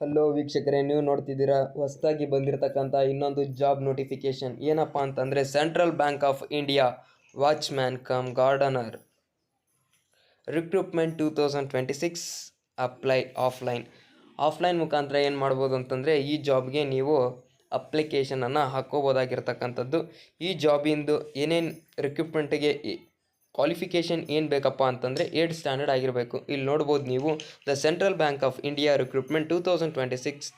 Hello ವೀಕ್ಷಕರೇ, ನೀವು ನೋಡ್ತಿದ್ದೀರಾ ಹೊಸದಾಗಿ ಬಂದಿರತಕ್ಕಂಥ ಇನ್ನೊಂದು ಜಾಬ್ ನೋಟಿಫಿಕೇಶನ್. ಏನಪ್ಪ ಅಂತಂದರೆ central Bank of India watchman cum gardener recruitment 2026 apply offline ಮುಖಾಂತರ ಏನು ಮಾಡ್ಬೋದು ಅಂತಂದರೆ ಈ ಜಾಬ್ಗೆ ನೀವು ಅಪ್ಲಿಕೇಶನನ್ನು ಹಾಕ್ಕೋಬೋದಾಗಿರ್ತಕ್ಕಂಥದ್ದು. ಈ ಜಾಬಿಂದು ಏನೇನು ರಿಕ್ರೂಟ್ಮೆಂಟಿಗೆ ಕ್ವಾಲಿಫಿಕೇಷನ್ ಏನು ಬೇಕಪ್ಪ ಅಂತಂದರೆ 8th ಸ್ಟ್ಯಾಂಡರ್ಡ್ ಆಗಿರಬೇಕು. ಇಲ್ಲಿ ನೋಡ್ಬೋದು ನೀವು, the central Bank of India recruitment 2026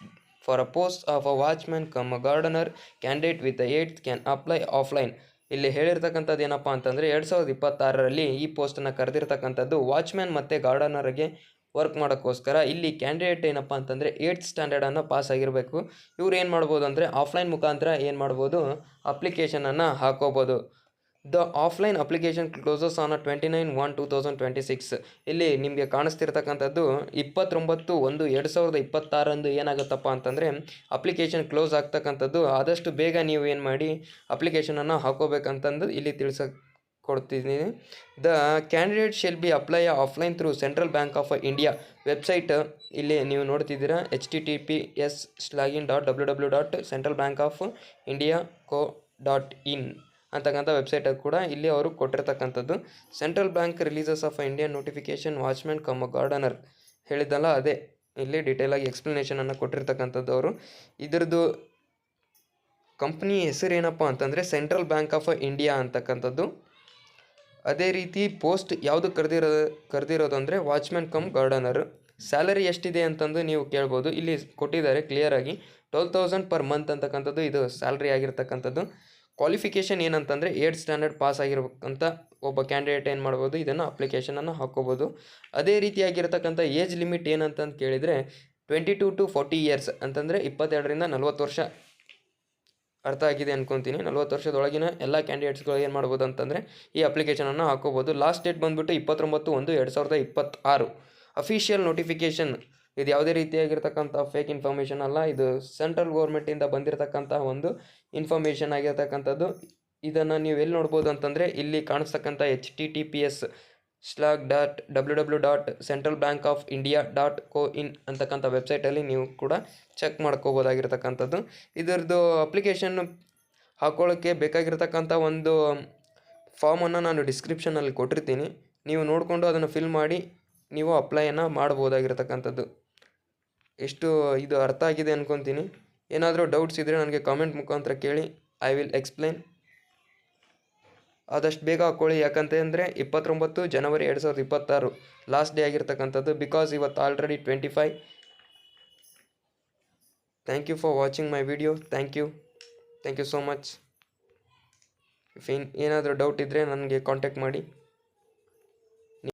for a post of a watchman cum gardener candidate with 8th can apply offline. ಇಲ್ಲಿ ಹೇಳಿರ್ತಕ್ಕಂಥದ್ದು ಏನಪ್ಪ ಅಂತಂದರೆ 2026ರಲ್ಲಿ ಈ ಪೋಸ್ಟನ್ನು ಕರೆದಿರ್ತಕ್ಕಂಥದ್ದು ವಾಚ್ಮ್ಯಾನ್ ಮತ್ತು ಗಾರ್ಡನರ್ಗೆ ವರ್ಕ್ ಮಾಡೋಕ್ಕೋಸ್ಕರ. ಇಲ್ಲಿ ಕ್ಯಾಂಡಿಡೇಟ್ ಏನಪ್ಪ ಅಂತಂದರೆ 8th ಸ್ಟ್ಯಾಂಡರ್ಡನ್ನು ಪಾಸ್ ಆಗಿರಬೇಕು. ಇವ್ರು ಏನು ಮಾಡ್ಬೋದು ಅಂದರೆ ಆಫ್ಲೈನ್ ಮುಖಾಂತರ ಏನು ಮಾಡ್ಬೋದು, ಅಪ್ಲಿಕೇಶನನ್ನು ಹಾಕೋಬೋದು. The offline application closes on 29/1/2026. ಇಲ್ಲಿ ನಿಮಗೆ ಕಾಣಿಸ್ತಿರ್ತಕ್ಕಂಥದ್ದು 29/1/2026 ಏನಾಗುತ್ತಪ್ಪ ಅಂತಂದರೆ ಅಪ್ಲಿಕೇಶನ್ ಕ್ಲೋಸ್ ಆಗ್ತಕ್ಕಂಥದ್ದು. ಆದಷ್ಟು ಬೇಗ ನೀವು ಏನು ಮಾಡಿ ಅಪ್ಲಿಕೇಶನನ್ನು ಹಾಕೋಬೇಕಂತಂದು ಇಲ್ಲಿ ಕೊಡ್ತಿದ್ದೀನಿ. The candidate shall be apply offline through Central Bank of India website. ಇಲ್ಲಿ ನೀವು ನೋಡ್ತಿದ್ದೀರಾ https://www.centralbankofIndia.co.in ಅಂತಕ್ಕಂಥ ವೆಬ್ಸೈಟ್ ಕೂಡ ಇಲ್ಲಿ ಅವರು ಕೊಟ್ಟಿರ್ತಕ್ಕಂಥದ್ದು. Central Bank releases of Indian notification watchman cum gardener ಹೇಳಿದ್ದಲ್ಲ, ಅದೇ ಇಲ್ಲಿ ಡೀಟೇಲಾಗಿ ಎಕ್ಸ್ಪ್ಲನೇಷನನ್ನು ಕೊಟ್ಟಿರ್ತಕ್ಕಂಥದ್ದು ಅವರು. ಇದರದ್ದು ಕಂಪ್ನಿ ಹೆಸರು ಏನಪ್ಪ ಅಂತಂದರೆ ಸೆಂಟ್ರಲ್ ಬ್ಯಾಂಕ್ ಆಫ್ ಇಂಡಿಯಾ ಅಂತಕ್ಕಂಥದ್ದು. ಅದೇ ರೀತಿ ಪೋಸ್ಟ್ ಯಾವುದು ಕರೆದಿರೋದು ಅಂದರೆ ವಾಚ್ಮ್ಯಾನ್ ಕಮ್ ಗಾರ್ಡನರ್. ಸ್ಯಾಲರಿ ಎಷ್ಟಿದೆ ಅಂತಂದು ನೀವು ಕೇಳ್ಬೋದು. ಇಲ್ಲಿ ಕೊಟ್ಟಿದ್ದಾರೆ ಕ್ಲಿಯರಾಗಿ 12,000 ಪರ್ ಮಂತ್ ಅಂತಕ್ಕಂಥದ್ದು ಇದು ಸ್ಯಾಲ್ರಿ ಆಗಿರ್ತಕ್ಕಂಥದ್ದು. ಕ್ವಾಲಿಫಿಕೇಷನ್ ಏನಂತಂದರೆ 8th ಸ್ಟ್ಯಾಂಡರ್ಡ್ ಪಾಸ್ ಆಗಿರ್ಬೇಕಂತ ಒಬ್ಬ ಕ್ಯಾಂಡಿಡೇಟ್ ಏನು ಮಾಡ್ಬೋದು, ಇದನ್ನು ಅಪ್ಲಿಕೇಶನನ್ನು ಹಾಕ್ಕೋಬೋದು. ಅದೇ ರೀತಿಯಾಗಿರ್ತಕ್ಕಂಥ ಏಜ್ ಲಿಮಿಟ್ ಏನಂತಂದು ಕೇಳಿದರೆ 22 to 40 years ಅಂತಂದರೆ 22ರಿಂದ 40 ವರ್ಷ. ಅರ್ಥ ಆಗಿದೆ ಅನ್ಕೊತೀನಿ. 40 ವರ್ಷದೊಳಗಿನ ಎಲ್ಲ ಕ್ಯಾಂಡಿಡೇಟ್ಸ್ಗಳು ಏನು ಮಾಡ್ಬೋದು ಅಂತಂದರೆ ಈ ಅಪ್ಲಿಕೇಶನನ್ನು ಹಾಕೋಬೋದು. ಲಾಸ್ಟ್ ಡೇಟ್ ಬಂದುಬಿಟ್ಟು 29/1/2026. Official notification. ಇದು ಯಾವುದೇ ರೀತಿಯಾಗಿರ್ತಕ್ಕಂಥ ಫೇಕ್ ಇನ್ಫಾರ್ಮೇಷನ್ ಅಲ್ಲ, ಇದು ಸೆಂಟ್ರಲ್ ಗೌರ್ಮೆಂಟಿಂದ ಬಂದಿರತಕ್ಕಂಥ ಒಂದು ಇನ್ಫಾರ್ಮೇಷನ್ ಆಗಿರ್ತಕ್ಕಂಥದ್ದು. ಇದನ್ನು ನೀವು ಎಲ್ಲಿ ನೋಡ್ಬೋದು ಅಂತಂದರೆ ಇಲ್ಲಿ ಕಾಣಿಸ್ತಕ್ಕಂಥ https://www.centralbankofindia.co.in ಅಂತಕ್ಕಂಥ ವೆಬ್ಸೈಟಲ್ಲಿ ನೀವು ಕೂಡ ಚೆಕ್ ಮಾಡ್ಕೋಬೋದಾಗಿರ್ತಕ್ಕಂಥದ್ದು. ಇದರದ್ದು ಅಪ್ಲಿಕೇಶನ್ ಹಾಕ್ಕೊಳ್ಳೋಕ್ಕೆ ಬೇಕಾಗಿರ್ತಕ್ಕಂಥ ಒಂದು ಫಾರ್ಮನ್ನು ನಾನು ಡಿಸ್ಕ್ರಿಪ್ಷನಲ್ಲಿ ಕೊಟ್ಟಿರ್ತೀನಿ. ನೀವು ನೋಡಿಕೊಂಡು ಅದನ್ನು ಫಿಲ್ ಮಾಡಿ ನೀವು ಅಪ್ಲೈಯನ್ನು ಮಾಡ್ಬೋದಾಗಿರ್ತಕ್ಕಂಥದ್ದು. ಎಷ್ಟು ಇದು ಅರ್ಥ ಆಗಿದೆ ಅನ್ಕೊತೀನಿ. ಏನಾದರೂ ಡೌಟ್ಸ್ ಇದ್ದರೆ ನನಗೆ ಕಾಮೆಂಟ್ ಮುಖಾಂತರ ಕೇಳಿ, ಐ ವಿಲ್ ಎಕ್ಸ್ಪ್ಲೈನ್. ಆದಷ್ಟು ಬೇಗ ಹಾಕ್ಕೊಳ್ಳಿ, ಯಾಕಂತಂದರೆ 29 ಜನವರಿ 2026 ಲಾಸ್ಟ್ ಡೇ ಆಗಿರ್ತಕ್ಕಂಥದ್ದು. ಬಿಕಾಸ್ ಇವತ್ತು already 25. Thank you for watching my video. Thank you so much. ಏನಾದರೂ ಡೌಟ್ ಇದ್ದರೆ ನನಗೆ ಕಾಂಟ್ಯಾಕ್ಟ್ ಮಾಡಿ.